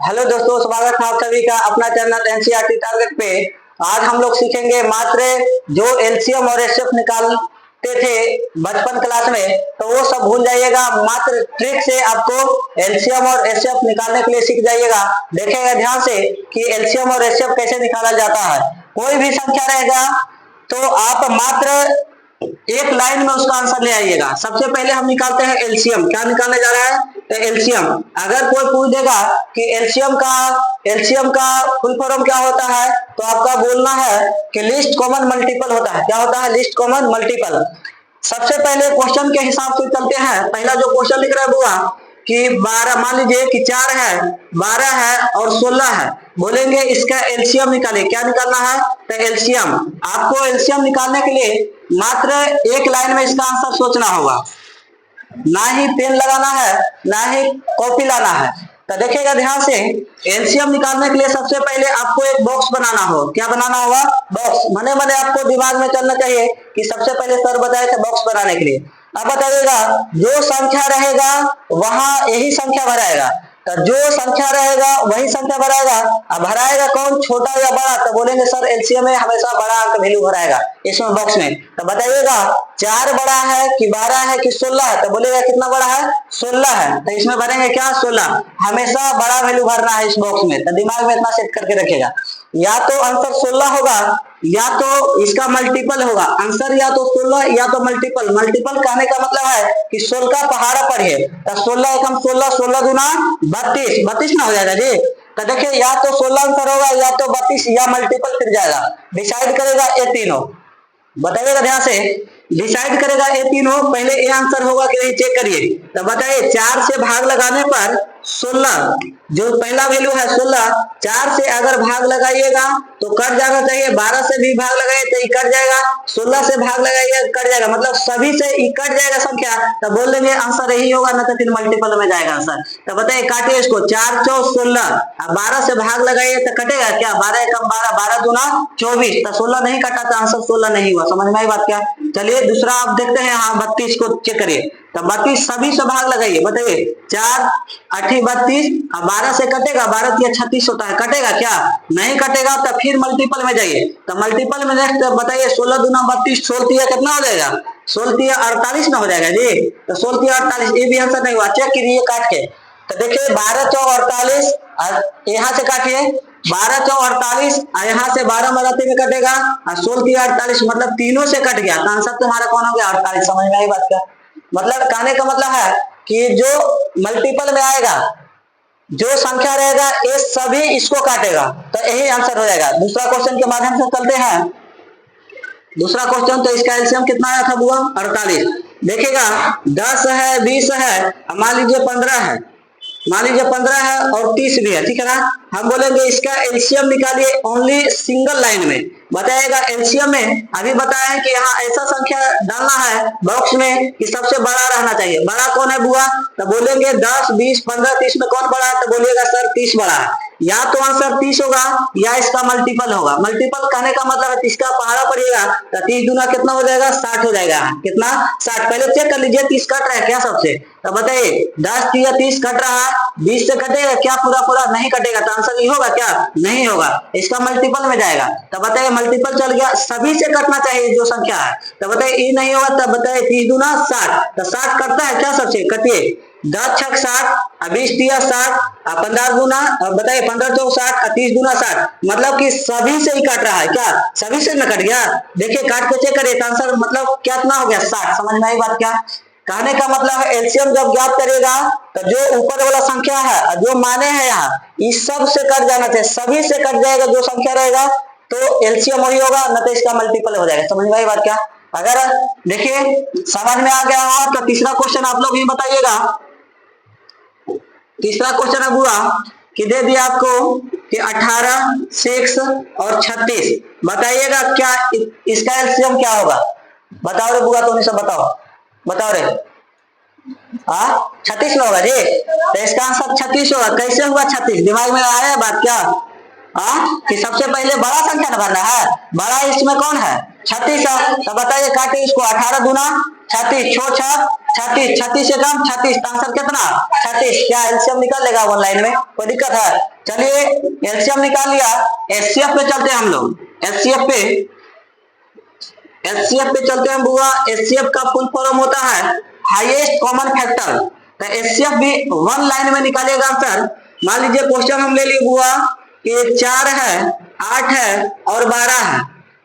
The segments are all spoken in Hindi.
हेलो दोस्तों, स्वागत है आप सभी का अपना चैनल एनसीईआरटी टारगेट पे। आज हम लोग सीखेंगे मात्र जो एलसीएम और एचसीएफ निकालते थे बचपन क्लास में, तो वो सब भूल जाइएगा। मात्र ट्रिक से आपको एलसीएम और एचसीएफ निकालने के लिए सीख जाइएगा। देखिएगा ध्यान से कि एलसीएम और एचसीएफ कैसे निकाला जाता है। कोई भी संख्या रहेगा तो आप मात्र एक लाइन में उसका आंसर ले आइएगा। सबसे पहले हम निकालते हैं एलसीएम। क्या निकालने जा रहा है? तो एलसीएम। अगर कोई पूछ देगा कि एलसीएम का फुल फॉर्म क्या होता है, तो आपका बोलना है कि लिस्ट कॉमन मल्टीपल होता है। क्या होता है? List common multiple. सबसे पहले क्वेश्चन के हिसाब से चलते हैं। पहला जो क्वेश्चन लिख रहा है बुआ कि 12, मान लीजिए कि 4 है, 12 है और 16 है। बोलेंगे इसका एलसीएम निकालिए। क्या निकालना है? तो एलसीएम। आपको एलसीएम निकालने के लिए मात्र एक लाइन में इसका आंसर सोचना होगा। ना ही पेन लगाना है, ना ही कॉपी लाना है। तो देखिएगा ध्यान से, एलसीएम निकालने के लिए सबसे पहले आपको एक बॉक्स बनाना हो। क्या बनाना होगा? बॉक्स। मने मने आपको दिमाग में चलना चाहिए कि सबसे पहले सर बताए थे बॉक्स बनाने के लिए। अब बताइएगा, जो संख्या रहेगा वहां यही संख्या भराएगा। तो जो संख्या रहेगा वही संख्या भराएगा। अब भराएगा कौन, छोटा या बड़ा? तो बोलेंगे सर एलसीएम में हमेशा बड़ा अंक वैल्यू भराएगा इसमें बॉक्स में। तो बताइएगा 4 बड़ा है कि 12 है कि 16 है? तो बोलेगा कितना बड़ा है? 16 है। तो इसमें भरेंगे क्या? 16। हमेशा बड़ा वैल्यू भरना है इस बॉक्स में। तो दिमाग में इतना सेट करके रखेगा। या तो आंसर 16 होगा या तो इसका मल्टीपल होगा। आंसर या तो 16 या तो मल्टीपल। मल्टीपल कहने का मतलब है कि 16 का पहाड़ा पढ़े। तो 16 एकम 16, 16 गुना 32, 32 ना हो जाएगा जी। तो देखिए, या तो 16 आंसर होगा या तो 32 या मल्टीपल फिर जाएगा। डिसाइड करेगा ये तीनों। बताइएगा ध्यान से, डिसाइड करेगा ये तीनों। पहले ये आंसर होगा कि नहीं चेक करिए। तो बताइए, 4 से भाग लगाने पर 16, जो पहला वैल्यू है 16, 4 से अगर भाग लगाइएगा तो कट जाना चाहिए। 12 से भी भाग लगाइए तो कट जाएगा। 16 से भाग लगाइएगा कट जाएगा, मतलब सभी से कट जाएगा संख्या। तो बोल देंगे आंसर यही होगा, ना तो फिर मल्टीपल में जाएगा आंसर। तो बताइए, काटिए इसको। 4 चौक 16, 12 से भाग लगाइए तो कटेगा क्या? 12 एकम 12, 12 दूना 24। तो 16 नहीं कटा तो आंसर 16 नहीं हुआ। समझ में आई बात क्या? चलिए दूसरा आप देखते हैं। हाँ, 32 को चेक करिए। तो 32 सभी से भाग लगाइए। बताइए, 4 8 32, 12 से कटेगा, 12 या 36 होता है। कटेगा क्या? नहीं कटेगा। तो फिर मल्टीपल में जाइए। तो मल्टीपल में नेक्स्ट बताइए, 16 दूना 32, 16 कितना हो जाएगा? 16 48 ना हो जाएगा जी। तो 16 48, ये भी आंसर नहीं हुआ। चेक कीजिए काट के। तो देखिए 12 चौक 48, यहाँ से काटिए 12 चौक 48, यहाँ से 12 मदद में कटेगा और 16 48, मतलब तीनों से कट गया। तो आंसर तुम्हारा कौन हो गया? 48। समझ में आई बात क्या? मतलब कहने का मतलब है कि जो मल्टीपल में आएगा, जो संख्या रहेगा, ये सभी इसको काटेगा। तो यही आंसर हो जाएगा। दूसरा क्वेश्चन के माध्यम से चलते हैं। दूसरा क्वेश्चन, तो इसका एलसीएम कितना आया था बुआ? 48। देखिएगा 10 है, 20 है, मान लीजिए 15 है, मान लीजिए 15 है और 30 भी है, ठीक है ना। हम बोलेंगे इसका एलसीएम निकालिए ओनली सिंगल लाइन में। बताइएगा एलसीएम में अभी बताया है कि यहाँ ऐसा संख्या डालना है बॉक्स में कि सबसे बड़ा रहना चाहिए। बड़ा कौन है बुआ? तो बोलेंगे 10 20 15 30 में कौन बड़ा है? तो बोलिएगा सर 30 बड़ा है। या तो आंसर 30 होगा या इसका मल्टीपल होगा। मल्टीपल कहने का मतलब है 30 का पहाड़ा पड़ेगा। तो 30 दूना कितना हो जाएगा? 60 हो जाएगा। कितना? 60। पहले चेक कर लीजिए 30 कट रहा है क्या सबसे? तो बताइए 10 या 30 कट रहा है, 20 से कटेगा क्या? पूरा पूरा नहीं कटेगा। तो आंसर ये होगा क्या? नहीं होगा। इसका मल्टीपल में जाएगा। तो बताइए मल्टीपल चल गया, सभी से कटना चाहिए जो संख्या है। तो बताइए ये नहीं होगा। तब बताइए 30 दूना 60। तो 60 कटता है क्या सबसे? कटिए 10 छक 60, 20 तिया 60, 15 दूना, बताइए 15 चौक 60, 30 दूना 60, मतलब कि सभी से ही काट रहा है। क्या सभी से न कट गया? देखिए काट के चेक करिए, आंसर मतलब कितना हो गया? 60। समझ में आई बात क्या? कहने का मतलब है एलसीएम जब ज्ञात करेगा तो जो ऊपर वाला संख्या है और जो माने हैं यहाँ, इस सब से कट जाना चाहिए। सभी से कट जाएगा जो संख्या रहेगा, तो एलसीएम वही होगा, न तो इसका मल्टीपल हो जाएगा। समझ में आई बात क्या? अगर देखिए समझ में आ गया हो तो तीसरा क्वेश्चन आप लोग भी बताइएगा। तीसरा क्वेश्चन है बुआ कि दे दिया आपको कि 18 6 और 36। बताइएगा क्या इसका एलसीएम क्या होगा? बताओ रे बुआ, तो सब बताओ, बताओ रे। 36 में होगा जी। तो इसका आंसर 36 होगा। कैसे हुआ 36? दिमाग में आया बात क्या? कि सबसे पहले बड़ा संख्या न भरना है। बड़ा इसमें कौन है? 36 है। तो बताइए काटिए इसको। 18 दूना 36, छो 6 36, 36 से कम 36, आंसर कितना 36। क्या एलसीएम निकाल लेगा ऑनलाइन में, कोई दिक्कत है? चलिए एलसीएम निकाल लिया, एचसीएफ पे चलते हैं हम लोग। एचसीएफ पे चलते हैं बुआ। एचसीएफ का फुल फॉर्म होता है हाईएस्ट कॉमन फैक्टर। तो एचसीएफ भी वन लाइन में निकालिएगा आंसर। मान लीजिए क्वेश्चन हम ले लिए बुआ कि 4 है, 8 है और 12 है,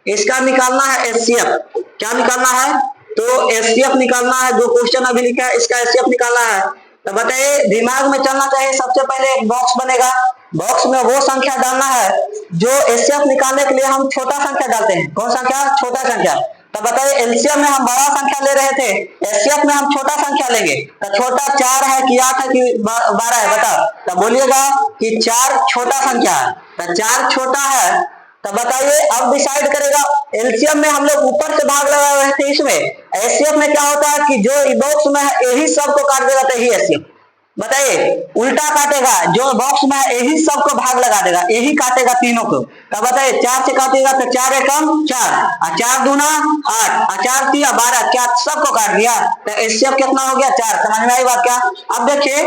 इसका निकालना है एचसीएफ। क्या निकालना है? तो एचसीएफ निकालना है। जो क्वेश्चन अभी लिखा है इसका एचसीएफ निकालना है। तो बताइए, दिमाग में चलना चाहिए। सबसे पहले एक बॉक्स बनेगा, बॉक्स में वो संख्या डालना है जो एचसीएफ निकालने के लिए हम छोटा संख्या डालते हैं। कौन संख्या? छोटा संख्या। तो बताइए, एलसीएम में हम बड़ा संख्या ले रहे थे, एचसीएफ में हम छोटा संख्या लेंगे। तो छोटा 4 है कि 8 है कि 12 है, बताओ। तो बोलिएगा कि 4 छोटा संख्या है। तो 4 छोटा है। तो बताइए, अब डिसाइड करेगा। एलसीएम में हम लोग ऊपर से भाग लगा रहे थे, इसमें एचसीएफ में क्या होता है कि जो बॉक्स में है यही सबको काट देगा, तो यही एचसीएफ। बताइए, उल्टा काटेगा, जो बॉक्स में है यही सबको भाग लगा देगा, यही काटेगा तीनों को। तो बताइए, 4 से काटेगा तो 4 एकम 4, 4 दूना 8, 4 3 12, क्या सबको काट दिया? तो एचसीएफ कितना हो गया? 4। समझ में आई बात क्या? अब देखिए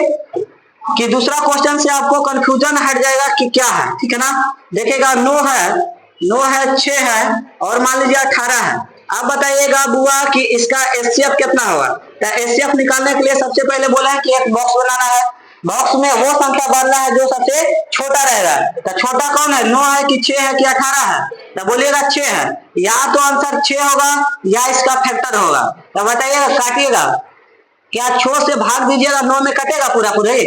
कि दूसरा क्वेश्चन से आपको कंफ्यूजन हट जाएगा कि क्या है, ठीक है ना। देखिएगा, 9 है, 6 है और मान लीजिए 18 है। अब बताइएगा बुआ कि इसका एचसीएफ कितना होगा। तो एचसीएफ निकालने के लिए सबसे पहले बोला है कि एक बॉक्स बनाना है, बॉक्स में वो संख्या डालना है जो सबसे छोटा रहेगा। तो छोटा कौन है? 9 है कि 6 है कि 18 है? तो बोलिएगा 6 है। या तो आंसर 6 होगा या इसका फैक्टर होगा। तो बताइएगा, काटिएगा। क्या 6 से भाग दीजिएगा, 9 में कटेगा पूरा पूरे?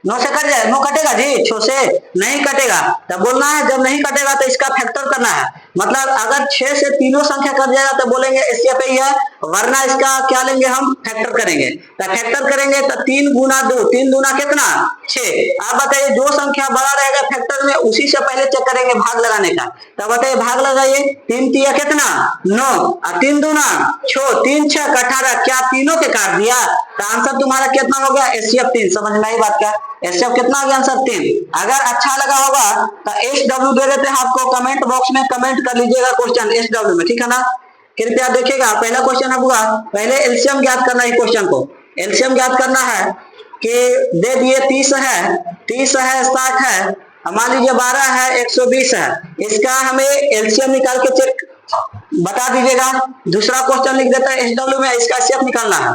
9 से कट जाए, 9 कटेगा जी? 6 से नहीं कटेगा। तब बोलना है जब नहीं कटेगा तो इसका फैक्टर करना है। मतलब अगर 6 से तीनों संख्या कट जाएगा तो बोलेंगे एचसीएफ ही है, वरना इसका क्या लेंगे हम? फैक्टर करेंगे। तो फैक्टर करेंगे तो 3 गुना 2, 3 दूना कितना? 6। आप बताइए, जो संख्या बड़ा रहेगा फैक्टर में उसी से पहले चेक करेंगे भाग लगाने का। तो बताइए, भाग लगाइए। 3 तिया कितना? 9 और 3 दूना 6, 3 6 18, क्या तीनों के काट दिया? तो आंसर तुम्हारा कितना हो गया? एचसीएफ 3। समझ में आई बात क्या? एचसीएफ कितना आ गया? आंसर 3। अगर अच्छा लगा होगा तो एसडब्ल्यू दे देते हैं आपको, कमेंट बॉक्स में कमेंट कर लीजिएगा क्वेश्चन एसडब्ल्यू में, ठीक है ना। कृपया देखिएगा, पहला क्वेश्चन है बुआ, पहले एलसीएम ज्ञात करना है। क्वेश्चन को एलसीएम ज्ञात करना है कि दे दिए 30 है, 60 है, मान लीजिए 12 है, 120 है। इसका हमें एलसीएम निकाल के चेक बता दीजिएगा। दूसरा क्वेश्चन लिख देता है एसडब्ल्यू में, इसका एचसीएफ निकालना है।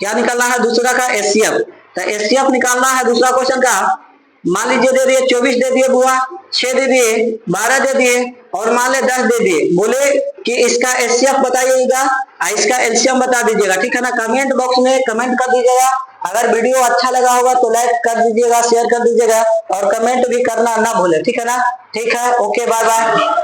क्या निकालना है? दूसरा का एचसीएफ। तो एचसीएफ निकालना है दूसरा क्वेश्चन का। मान लीजिए दे दिए 24 दे दिए बुआ, 6 दे दिए, 12 दे दिए और मान ले 10 दे दिए। बोले कि इसका एचसीएफ बताइएगा, इसका एलसीएम बता दीजिएगा, ठीक है ना। कमेंट बॉक्स में कमेंट कर दीजिएगा। अगर वीडियो अच्छा लगा होगा तो लाइक कर दीजिएगा, शेयर कर दीजिएगा और कमेंट भी करना ना भूले, ठीक है ना। ठीक है, ओके, बाय बाय।